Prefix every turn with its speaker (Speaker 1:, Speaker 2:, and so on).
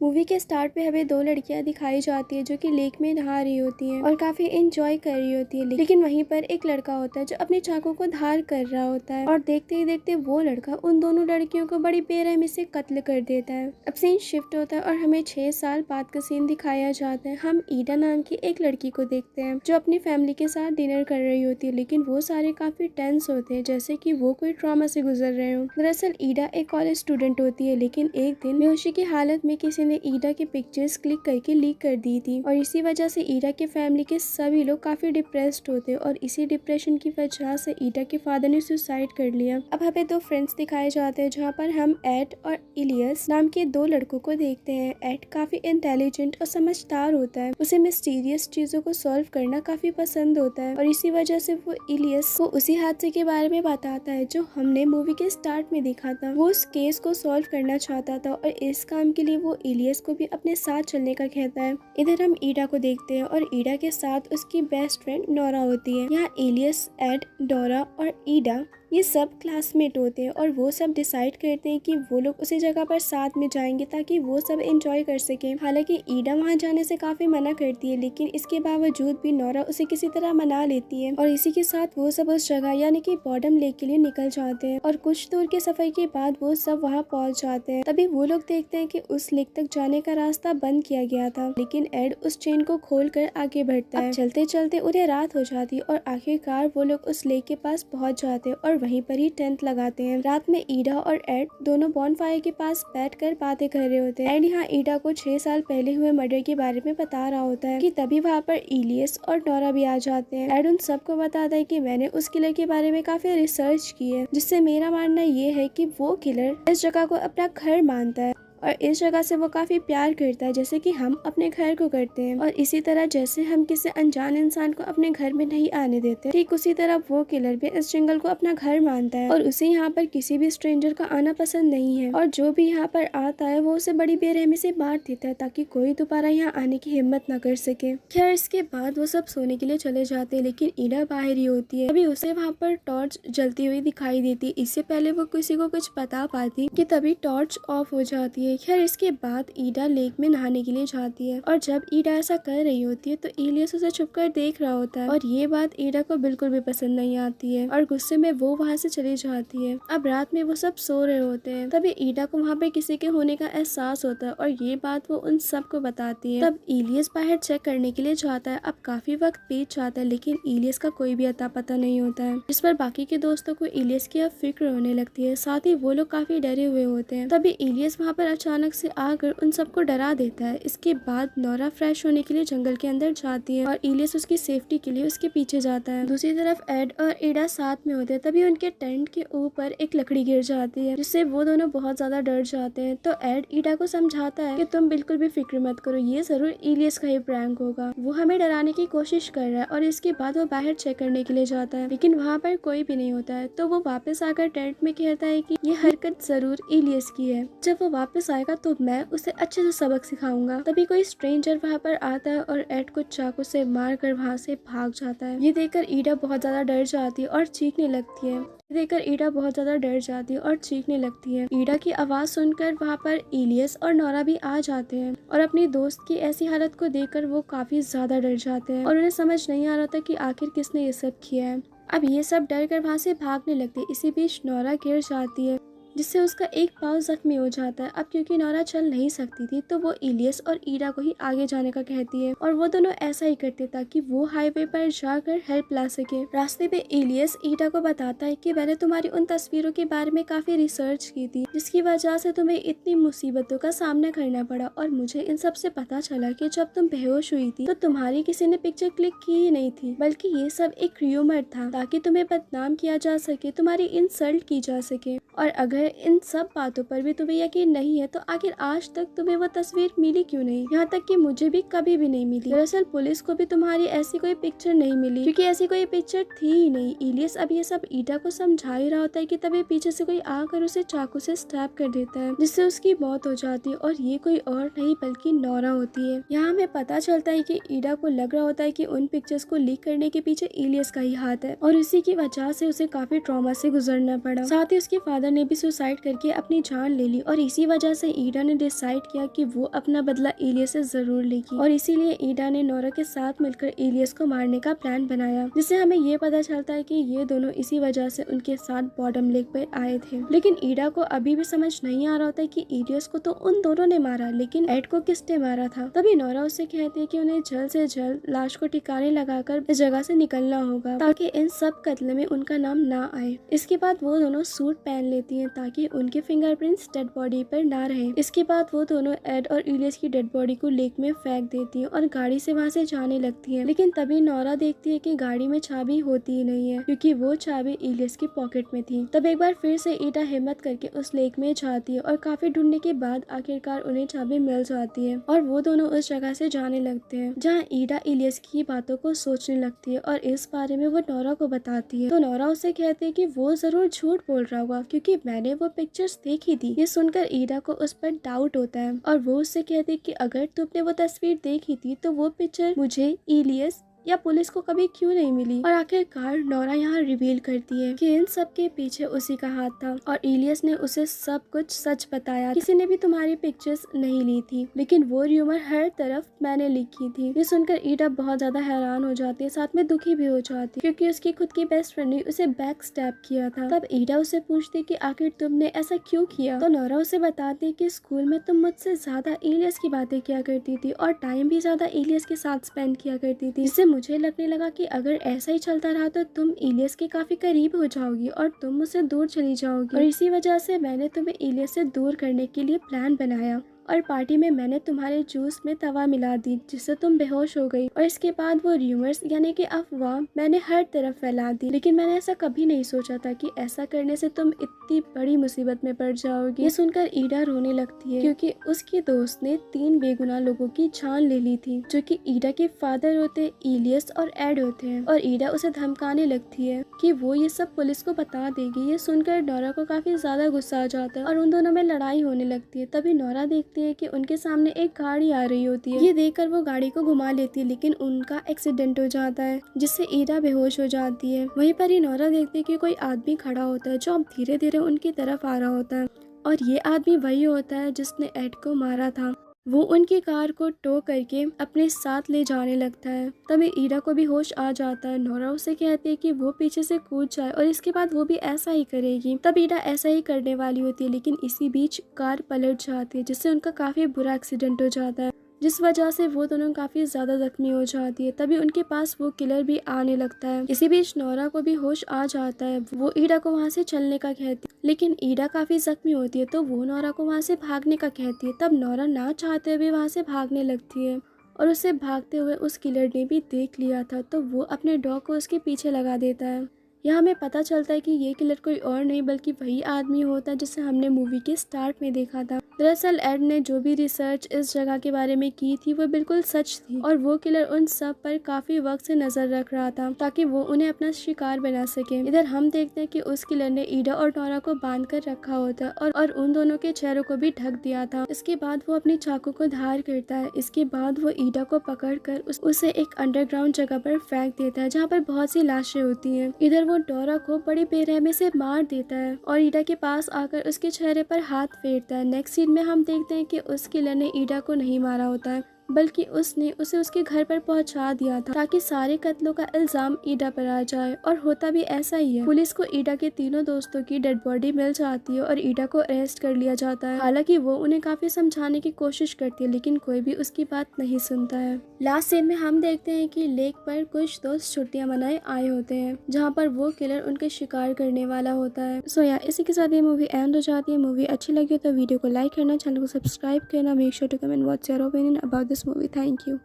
Speaker 1: Movie के start पे हमें दो लड़कियां दिखाई जाती है जो कि लेक में नहा रही होती हैं और काफी एंजॉय कर रही होती है। लेकिन वहीं पर एक लड़का होता है जो अपने चाकू को धार कर रहा होता है और देखते ही देखते वो लड़का उन दोनों लड़कियों को बड़ी बेरहमी से कत्ल कर देता है। अब सीन शिफ्ट होता है और हमें 6 साल बाद का सीन दिखाया जाता है। हम ईडा नाम की एक लड़की को देखते हैं जो अपनी फैमिली के साथ डिनर कर रही होती है, लेकिन वो सारे काफी टेंस होते हैं जैसे कि वो कोई ट्रॉमा से गुजर रहे हो। दरअसल ईडा एक कॉलेज स्टूडेंट होती है, लेकिन एक दिन बेहोशी की हालत में किसी ने ईडा की पिक्चर्स क्लिक करके लीक कर दी थी और इसी वजह से ईडा के फैमिली के सभी लोग काफी डिप्रेस्ड होते और इसी डिप्रेशन की वजह से ईडा के फादर ने सुसाइड कर लिया। अब हमें दो फ्रेंड्स दिखाए जाते हैं जहाँ पर हम एड और इलियस नाम के दो लड़कों को देखते हैं। एड काफी इंटेलिजेंट और समझदार होता है, उसे मिस्टीरियस चीजों को सॉल्व करना काफी पसंद होता है और इसी वजह से वो इलियस को उसी हादसे के बारे में बताता है जो हमने मूवी के स्टार्ट में देखा था। वो उस केस को सॉल्व करना चाहता था और इस काम के लिए वो इलियस को भी अपने साथ चलने का कहता है। इधर हम ईडा को देखते हैं और ईडा के साथ उसकी बेस्ट फ्रेंड नोरा होती है। यहाँ इलियस, एड, डोरा और ईडा ये सब क्लासमेट होते हैं और वो सब डिसाइड करते हैं कि वो लोग उसी जगह पर साथ में जाएंगे ताकि वो सब एंजॉय कर सके। हालांकि ईडा वहाँ जाने से काफी मना करती है, लेकिन इसके बावजूद भी नोरा उसे किसी तरह मना लेती है और इसी के साथ वो सब उस जगह यानी कि बॉटम लेक के लिए निकल जाते हैं और कुछ दूर के सफर के बाद वो सब वहाँ पहुँच जाते हैं। तभी वो लोग देखते हैं कि उस लेक तक जाने का रास्ता बंद किया गया था, लेकिन एड उस चेन को खोल कर आगे बढ़ता है। चलते चलते उन्हें रात हो जाती है और आखिरकार वो लोग उस लेक के पास पहुँच जाते हैं और वहीं पर ही टेंट लगाते हैं। रात में ईडा और एड दोनों बॉनफायर के पास बैठकर बातें कर रहे होते हैं। एड यहाँ ईडा को 6 साल पहले हुए मर्डर के बारे में बता रहा होता है कि तभी वहाँ पर इलियस और नोरा भी आ जाते हैं। एड उन सबको बताता है कि मैंने उस किलर के बारे में काफी रिसर्च की है, जिससे मेरा मानना ये है कि वो किलर इस जगह को अपना घर मानता है और इस जगह से वो काफी प्यार करता है जैसे कि हम अपने घर को करते हैं। और इसी तरह जैसे हम किसी अनजान इंसान को अपने घर में नहीं आने देते, ठीक उसी तरह वो किलर भी इस जंगल को अपना घर मानता है और उसे यहाँ पर किसी भी स्ट्रेंजर का आना पसंद नहीं है और जो भी यहाँ पर आता है वो उसे बड़ी बेरहमी से मार देता है ताकि कोई दोबारा यहाँ आने की हिम्मत न कर सके। खैर इसके बाद वो सब सोने के लिए चले जाते हैं, लेकिन ईडा बाहर ही होती है। अभी उसे वहाँ पर टॉर्च जलती हुई दिखाई देती है। इससे पहले वो किसी को कुछ बता पाती कि तभी टॉर्च ऑफ हो जाती है। खैर इसके बाद ईडा लेक में नहाने के लिए जाती है और जब ईडा ऐसा कर रही होती है तो इलियस उसे छुपकर देख रहा होता है और ये बात ईडा को बिल्कुल भी पसंद नहीं आती है और गुस्से में वो वहाँ से चली जाती है। अब रात में वो सब सो रहे होते हैं, तभी ईडा को वहाँ पे किसी के होने का एहसास होता है और ये बात वो उन सबको बताती है। तब इलियस बाहर चेक करने के लिए जाता है। अब काफी वक्त बीत जाता है, लेकिन इलियस का कोई भी अता पता नहीं होता है, जिस पर बाकी के दोस्तों को इलियस की अब फिक्र होने लगती है। साथ ही वो लोग काफी डरे हुए होते हैं। तभी इलियस वहाँ पर अचानक से आकर उन सबको डरा देता है। इसके बाद नोरा फ्रेश होने के लिए जंगल के अंदर जाती है और इलियस उसकी सेफ्टी के लिए उसके पीछे जाता है। दूसरी तरफ एड और ईडा साथ में होते हैं। तभी उनके टेंट के ऊपर एक लकड़ी गिर जाती है, जिससे वो दोनों बहुत ज्यादा डर जाते हैं। तो एड ईडा को समझाता है कि तुम बिल्कुल भी फिक्र मत करो, ये जरूर इलियस का ही प्रैंक होगा, वो हमें डराने की कोशिश कर रहा है। और इसके बाद वो बाहर चेक करने के लिए जाता है, लेकिन वहाँ पर कोई भी नहीं होता है। तो वो वापस आकर टेंट में कहता है कि ये हरकत जरूर इलियस की है, जब वो वापस आएगा तो मैं उसे अच्छे से सबक सिखाऊंगा। तभी कोई स्ट्रेंजर वहाँ पर आता है और एड को चाकू से मारकर वहाँ से भाग जाता है। ये देखकर ईडा बहुत ज्यादा डर जाती है और चीखने लगती है। ईडा की आवाज सुनकर वहाँ पर इलियस और नोरा भी आ जाते हैं और अपनी दोस्त की ऐसी हालत को देखकर वो काफी ज्यादा डर जाते हैं और उन्हें समझ नहीं आ रहा था कि आखिर किसने ये सब किया है। अब ये सब डर कर वहाँ से भागने लगते। इसी बीच नोरा गिर जाती है, जिससे उसका एक पाँव जख्मी हो जाता है। अब क्योंकि नोरा चल नहीं सकती थी तो वो इलियस और ईडा को ही आगे जाने का कहती है और वो दोनों ऐसा ही करते ताकि वो हाईवे पर जाकर हेल्प ला सके। रास्ते पे इलियस ईडा को बताता है कि मैंने तुम्हारी उन तस्वीरों के बारे में काफी रिसर्च की थी, जिसकी वजह से तुम्हें इतनी मुसीबतों का सामना करना पड़ा और मुझे इन सब से पता चला कि जब तुम बेहोश हुई थी तो तुम्हारी किसी ने पिक्चर क्लिक की ही नहीं थी, बल्कि ये सब एक र्यूमर था ताकि तुम्हें बदनाम किया जा सके, तुम्हारी इंसल्ट की जा सके। और अगर इन सब बातों पर भी तुम्हें यकीन नहीं है तो आखिर आज तक तुम्हें वो तस्वीर मिली क्यों नहीं? यहाँ तक कि मुझे भी कभी भी नहीं मिली। दरअसल पुलिस को भी तुम्हारी ऐसी कोई पिक्चर नहीं मिली क्योंकि ऐसी कोई पिक्चर थी ही नहीं। इलियस अब ये सब ईडा को समझा ही रहा होता है कि तभी पीछे से कोई आकर उसे चाकू से स्टैब कर देता है, जिससे उसकी मौत हो जाती है और ये कोई और नहीं बल्कि नोरा होती है। यहाँ हमें पता चलता है कि ईडा को लग रहा होता है कि उन पिक्चर्स को लीक करने के पीछे इलियस का ही हाथ है और इसी की वजह से उसे काफी ट्रॉमा से गुजरना पड़ा। साथ ही उसके फादर फादर ने भी सुसाइड करके अपनी जान ले ली और इसी वजह से ईडा ने डिसाइड किया कि वो अपना बदला इलियस से जरूर लेगी और इसीलिए ईडा ने नोरा के साथ मिलकर इलियस को मारने का प्लान बनाया, जिससे हमें ये पता चलता है कि ये दोनों इसी वजह से उनके साथ बॉटम लेक पर आए थे। लेकिन ईडा को अभी भी समझ नहीं आ रहा होता कि इलियस को तो उन दोनों ने मारा, लेकिन एड को किसने मारा था। तभी नोरा उससे कहती है कि उन्हें जल्द से जल्द लाश को ठिकाने लगाकर इस जगह से निकलना होगा ताकि इन सब कत्ल में उनका नाम ना आए। इसके बाद वो दोनों सूट पहन लेती हैं ताकि उनके फिंगरप्रिंट्स डेड बॉडी पर ना रहे। इसके बाद वो दोनों एड और इलियस की डेड बॉडी को लेक में फेंक देती हैं और गाड़ी से वहाँ से जाने लगती हैं। लेकिन तभी नोरा देखती है कि गाड़ी में चाबी होती ही नहीं है क्योंकि वो चाबी इलियस की पॉकेट में थी। तब एक बार फिर से ईडा हिम्मत करके उस लेक में जाती है और काफी ढूंढने के बाद आखिरकार उन्हें चाबी मिल जाती है और वो दोनों उस जगह से जाने लगते हैं जहाँ ईडा इलियस की बातों को सोचने लगती है और इस बारे में वो नोरा को बताती है। तो नोरा उससे कहती है कि वो जरूर झूठ बोल रहा होगा क्योंकि मैंने वो पिक्चर्स देखी थी। ये सुनकर ईडा को उस पर डाउट होता है और वो उससे कहती है कि अगर तुमने वो तस्वीर देखी थी तो वो पिक्चर मुझे, इलियस या पुलिस को कभी क्यों नहीं मिली। और आखिरकार नोरा यहाँ रिवील करती है कि इन सब के पीछे उसी का हाथ था और इलियस ने उसे सब कुछ सच बताया। किसी ने भी तुम्हारी पिक्चर्स नहीं ली थी, लेकिन वो र्यूमर हर तरफ मैंने लिखी थी। ये सुनकर ईडा बहुत ज्यादा हैरान हो जाती है, साथ में दुखी भी हो जाती है क्योंकि उसकी खुद की बेस्ट फ्रेंड ने उसे बैक स्टैप किया था। तब ईडा उसे पूछती कि आखिर तुमने ऐसा क्यों किया। तो नोरा उसे बताती कि स्कूल में तुम मुझसे ज्यादा इलियस की बातें किया करती थी और टाइम भी ज्यादा इलियस के साथ स्पेंड किया करती थी, जिससे मुझे लगने लगा कि अगर ऐसा ही चलता रहा तो तुम इलियस के काफी करीब हो जाओगी और तुम मुझसे दूर चली जाओगी और इसी वजह से मैंने तुम्हें इलियस से दूर करने के लिए प्लान बनाया और पार्टी में मैंने तुम्हारे जूस में तवा मिला दी जिससे तुम बेहोश हो गई और इसके बाद वो र्यूमर्स यानी कि अफवाह मैंने हर तरफ फैला दी। लेकिन मैंने ऐसा कभी नहीं सोचा था कि ऐसा करने से तुम इतनी बड़ी मुसीबत में पड़ जाओगी। ये सुनकर ईडा रोने लगती है क्योंकि उसकी दोस्त ने 3 बेगुनाह लोगों की जान ले ली थी जो कि ईडा के फादर होते, इलियस और एड होते हैं और ईडा उसे धमकाने लगती है कि वो ये सब पुलिस को बता देगी। ये सुनकर नोरा को काफी ज्यादा गुस्सा आ जाता है और उन दोनों में लड़ाई होने लगती है। तभी नोरा देखती है कि उनके सामने एक गाड़ी आ रही होती है। ये देखकर वो गाड़ी को घुमा लेती है लेकिन उनका एक्सीडेंट हो जाता है जिससे ईडा बेहोश हो जाती है। वहीं पर ही नोरा देखती है कि कोई आदमी खड़ा होता है जो अब धीरे धीरे उनकी तरफ आ रहा होता है और ये आदमी वही होता है जिसने एड को मारा था। वो उनकी कार को टो करके अपने साथ ले जाने लगता है। तभी ईडा को भी होश आ जाता है। नोरा उसे कहती है कि वो पीछे से कूद जाए और इसके बाद वो भी ऐसा ही करेगी। तब ईडा ऐसा ही करने वाली होती है लेकिन इसी बीच कार पलट जाती है जिससे उनका काफी बुरा एक्सीडेंट हो जाता है जिस वजह से वो दोनों काफी ज्यादा जख्मी हो जाती है। तभी उनके पास वो किलर भी आने लगता है। इसी बीच नोरा को भी होश आ जाता है। वो ईडा को वहाँ से चलने का कहती है लेकिन ईडा काफी जख्मी होती है तो वो नोरा को वहाँ से भागने का कहती है। तब नोरा ना चाहते हुए वहाँ से भागने लगती है और उसे भागते हुए उस किलर ने भी देख लिया था तो वो अपने डॉग को उसके पीछे लगा देता है। यहाँ हमें पता चलता है कि ये किलर कोई और नहीं बल्कि वही आदमी होता है जिसे हमने मूवी के स्टार्ट में देखा था। दरअसल एड ने जो भी रिसर्च इस जगह के बारे में की थी वो बिल्कुल सच थी और वो किलर उन सब पर काफी वक्त से नजर रख रहा था ताकि वो उन्हें अपना शिकार बना सके। इधर हम देखते हैं कि उस किलर ने ईडा और नोरा को बांध कर रखा होता है और उन दोनों के चेहरों को भी ढक दिया था। इसके बाद वो अपनी चाकू को धार करता है। इसके बाद वो ईडा को पकड़ कर उसे एक अंडरग्राउंड जगह पर फेंक देता है जहाँ पर बहुत सी लाशें होती है। इधर वो नोरा को बड़ी बेरहमी से मार देता है और ईडा के पास आकर उसके चेहरे पर हाथ फेरता है। नेक्स्ट सीन में हम देखते हैं कि उस किलर ने ईडा को नहीं मारा होता है बल्कि उसने उसे उसके घर पर पहुंचा दिया था ताकि सारे कत्लों का इल्जाम ईडा पर आ जाए और होता भी ऐसा ही है। पुलिस को ईडा के तीनों दोस्तों की डेड बॉडी मिल जाती है और ईडा को अरेस्ट कर लिया जाता है। हालांकि वो उन्हें काफी समझाने की कोशिश करती है लेकिन कोई भी उसकी बात नहीं सुनता है। लास्ट सीन में हम देखते हैं कि लेक पर कुछ दोस्त छुट्टियां मनाए आए होते हैं जहाँ पर वो किलर उनके शिकार करने वाला होता है। सो यार इसी के साथ ये मूवी एंड हो जाती है। मूवी अच्छी लगी हो तो वीडियो को लाइक करना, चैनल को सब्सक्राइब करना, make sure to comment what's your opinion about this movie. Thank you.